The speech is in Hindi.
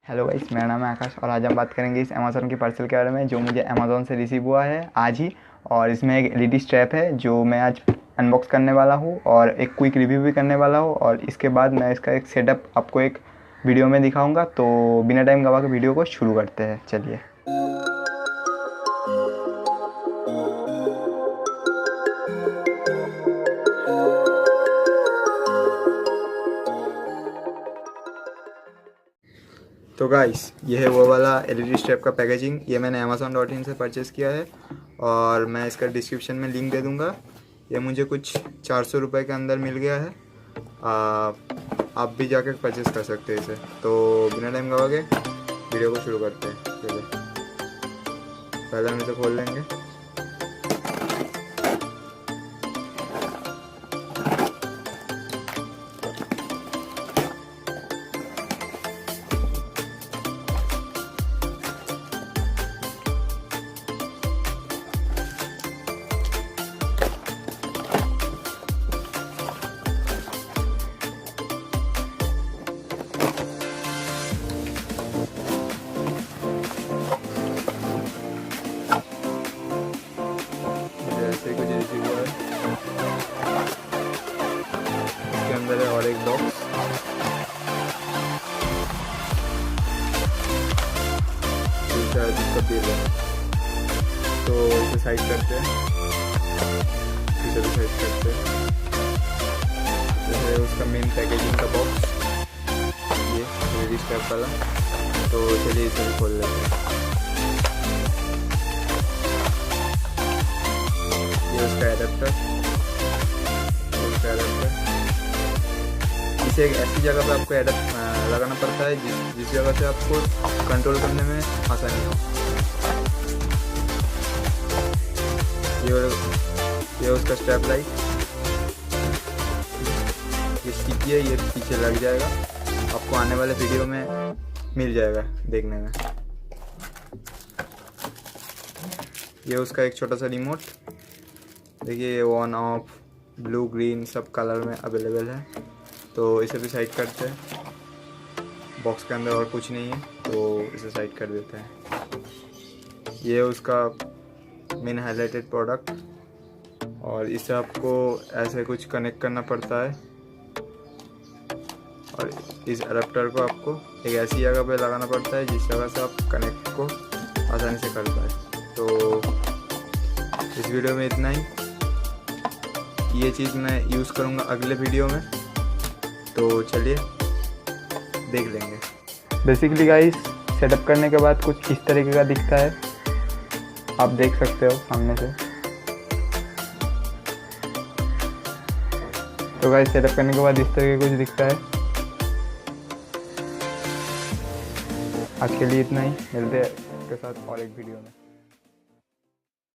हेलो गाइस, मेरा नाम है आकाश और आज हम बात करेंगे इस अमेज़ॉन के पार्सल के बारे में जो मुझे अमेज़ॉन से रिसीव हुआ है आज ही। और इसमें एक एलईडी स्ट्रैप है जो मैं आज अनबॉक्स करने वाला हूँ और एक क्विक रिव्यू भी करने वाला हूँ और इसके बाद मैं इसका एक सेटअप आपको एक वीडियो में दिखाऊंगा। तो बिना टाइम गवा के वीडियो को शुरू करते हैं, चलिए। तो गाइस, ये है वो वाला एलईडी स्ट्रैप का पैकेजिंग। ये मैंने amazon.in से परचेज़ किया है और मैं इसका डिस्क्रिप्शन में लिंक दे दूंगा। ये मुझे कुछ 400 रुपये के अंदर मिल गया है। आप भी जाकर परचेज़ कर सकते हैं इसे। तो बिना टाइम गवा के वीडियो को शुरू करते हैं। चलिए, पहले हम इसे खोल लेंगे। ऐसे कुछ रिसीव हुआ है। इसके अंदर है और एक बॉक्स। शायद इसका बिल है, तो इसे साइड करते हैं। इसे भी साइड करते हैं। जैसे उसका मेन पैकेजिंग का बॉक्स, ये एलईडी स्ट्रैप वाला। तो चलिए इसे भी खोल लेते हैं। ये उसका एडेप्टर, इसे एक ऐसी जगह पे आपको लगाना पड़ता है जिस जगह से आपको कंट्रोल करने में आसानी हो। ये उसका स्ट्रैप लाइट, ये स्टिकी है, ये पीछे लग जाएगा। आपको आने वाले वीडियो में मिल जाएगा देखने में। ये उसका एक छोटा सा रिमोट, देखिए ये ऑन ऑफ ब्लू ग्रीन सब कलर में अवेलेबल है। तो इसे भी साइड करते हैं। बॉक्स के अंदर और कुछ नहीं है तो इसे साइड कर देते हैं। ये उसका मेन हाईलाइटेड प्रोडक्ट, और इसे आपको ऐसे कुछ कनेक्ट करना पड़ता है और इस अडेप्टर को आपको एक ऐसी जगह पे लगाना पड़ता है जिस जगह से आप कनेक्ट को आसानी से कर पाए। तो इस वीडियो में इतना ही। ये चीज़ मैं यूज़ करूँगा अगले वीडियो में, तो चलिए देख लेंगे। बेसिकली गाइस, सेटअप करने के बाद कुछ इस तरीके का दिखता है, आप देख सकते हो सामने से। तो गाइस, सेटअप करने के बाद इस तरीके कुछ दिखता है। आज के लिए इतना ही, मिलते हैं इसके साथ और एक वीडियो में।